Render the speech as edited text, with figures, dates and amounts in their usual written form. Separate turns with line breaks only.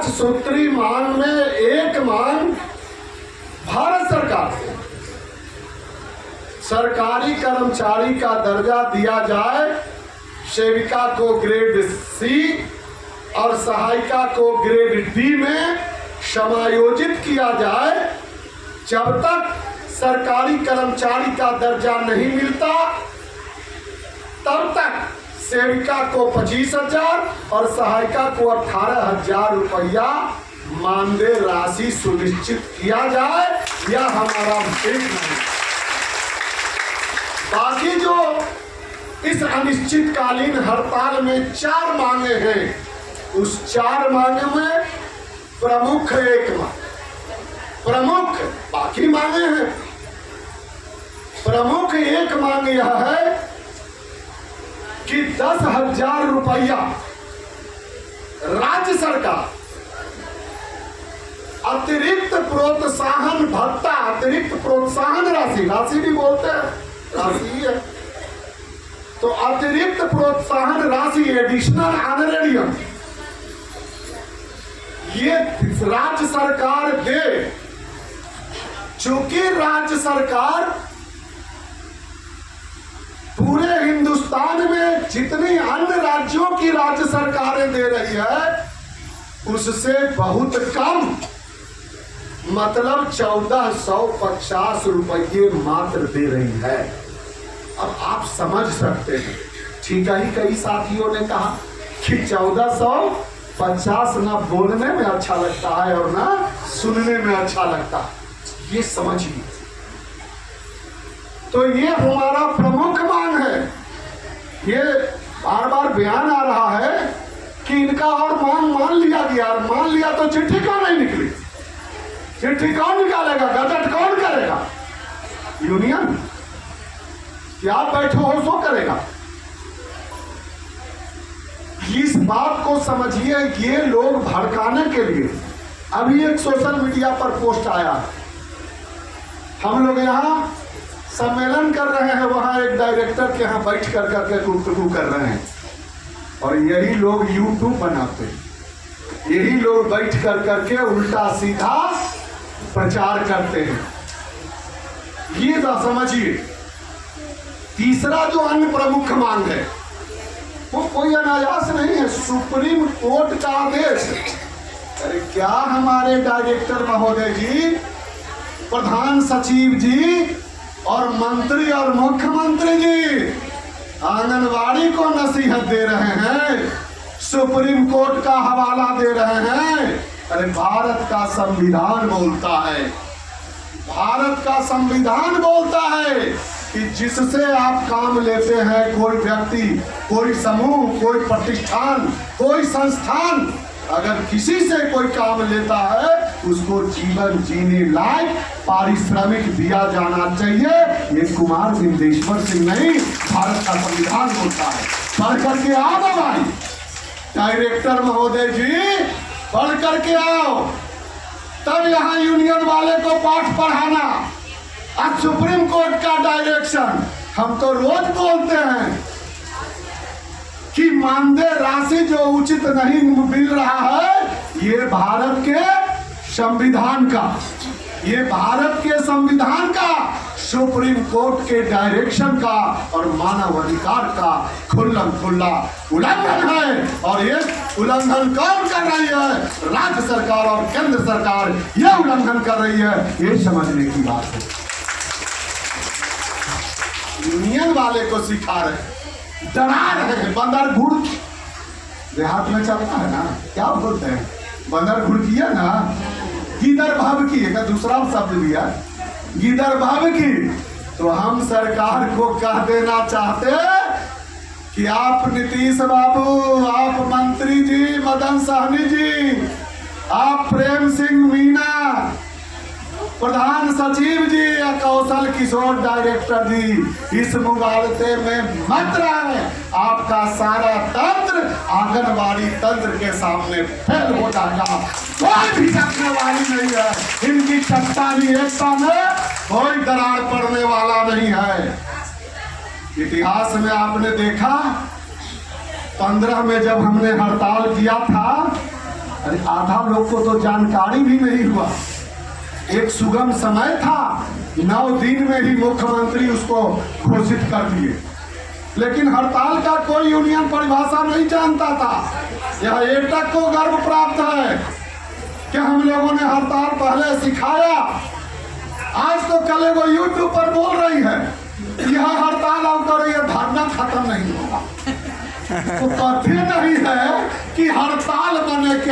5 सूत्री मांग में एक मांग भारत सरकार से सरकारी कर्मचारी का दर्जा दिया जाए, सेविका को ग्रेड सी और सहायिका को ग्रेड डी में समायोजित किया जाए। जब तक सरकारी कर्मचारी का दर्जा नहीं मिलता तब तक सेविका को 25,000 और सहायिका को 18,000 रुपया मानदेय राशि सुनिश्चित किया जाए। यह हमारा उद्देश्य नहीं। बाकी जो इस अनिश्चितकालीन हड़ताल में 4 मांगे हैं, उस 4 मांगे में प्रमुख एक मांग, प्रमुख बाकी मांगे हैं, प्रमुख एक मांग यह है कि 10,000 रुपया राज्य सरकार अतिरिक्त प्रोत्साहन भत्ता, अतिरिक्त प्रोत्साहन राशि भी बोलते हैं, राशि है तो अतिरिक्त प्रोत्साहन राशि एडिशनल ऑनरेरियम ये राज्य सरकार दे। चूंकि राज्य सरकार पूरे हिंदुस्तान में जितनी अन्य राज्यों की राज्य सरकारें दे रही है उससे बहुत कम, मतलब 1450 रुपये मात्र दे रही है। अब आप समझ सकते हैं, ठीक है, कई साथियों ने कहा कि 1450 ना बोलने में अच्छा लगता है और ना सुनने में अच्छा लगता है, ये समझिए। तो ये हमारा प्रमुख मांग है। ये बार बार बयान आ रहा है कि इनका और मांग मान लिया गया, और मान लिया तो चिट्ठी क्यों नहीं निकली? चिट्ठी कौन निकालेगा? गजट कौन करेगा? यूनियन? क्या आप बैठो हो सो करेगा? इस बात को समझिए, ये लोग भड़काने के लिए अभी एक सोशल मीडिया पर पोस्ट आया, हम लोग यहाँ सम्मेलन कर रहे हैं, वहां एक डायरेक्टर के यहाँ बैठ कर करके गुफ्तगू कर रहे हैं, और यही लोग यूट्यूब बनाते हैं, यही लोग बैठ कर करके उल्टा सीधा प्रचार करते हैं। ये ना समझिए। तीसरा जो अन्य प्रमुख मांग है वो कोई अनायास नहीं है, सुप्रीम कोर्ट का आदेश। अरे क्या हमारे डायरेक्टर महोदय जी, प्रधान सचिव जी और मंत्री और मुख्यमंत्री जी आंगनवाड़ी को नसीहत दे रहे हैं, सुप्रीम कोर्ट का हवाला दे रहे हैं। अरे भारत का संविधान बोलता है, भारत का संविधान बोलता है कि जिससे आप काम लेते हैं, कोई व्यक्ति, कोई समूह, कोई प्रतिष्ठान, कोई संस्थान अगर किसी से कोई काम लेता है उसको जीवन जीने लायक पारिश्रमिक दिया जाना चाहिए। ये कुमार बिंदेश्वर सिंह नहीं, भारत का संविधान बोलता है। पढ़ करके आओ ना भाई, डायरेक्टर महोदय जी, पढ़ करके आओ, तब यहाँ यूनियन वाले को पाठ पढ़ाना। आज सुप्रीम कोर्ट का डायरेक्शन, हम तो रोज बोलते हैं कि मानदेय राशि जो उचित नहीं मिल रहा है, ये भारत के संविधान का, ये भारत के संविधान का, सुप्रीम कोर्ट के डायरेक्शन का और मानव अधिकार का खुल्लम खुल्ला उल्लंघन है। और ये उल्लंघन कौन कर रही है? राज्य सरकार और केंद्र सरकार ये उल्लंघन कर रही है, ये समझने की बात है। यूनियन वाले को सिखा रहे, डरा रहे हैं। बंदर घुड़ देहात में चलता है ना, क्या बोलते हैं, बंदर घुड़ किया ना, गिदर भाव की, एक दूसरा शब्द दिया, गिदर भाव की। तो हम सरकार को कह देना चाहते कि आप नीतीश बाबू, आप मंत्री जी मदन सहनी जी, आप प्रेम सिंह मीना, प्रधान सचिव जी या कौशल किशोर डायरेक्टर जी, इस मुगालते में मत रहे। आपका सारा तंत्र आंगनबाड़ी तंत्र के सामने फेल हो जाएगा, कोई भी सकने वाली नहीं है। इनकी चट्टानी एकता में कोई दरार पड़ने वाला नहीं है। इतिहास में आपने देखा 15 में जब हमने हड़ताल किया था अरे आधा लोग को तो जानकारी भी नहीं हुआ। एक सुगम समय था, 9 दिन में ही मुख्यमंत्री उसको घोषित कर दिए, लेकिन हड़ताल का कोई यूनियन परिभाषा नहीं जानता था। यह एटक को गर्व प्राप्त है कि हम लोगों ने हड़ताल पहले सिखाया। आज तो कल वो यूट्यूब पर बोल रही है यह हड़ताल और करो, ये धरना खत्म नहीं होगा। तो तथ्य नहीं है कि हड़ताल बने क्या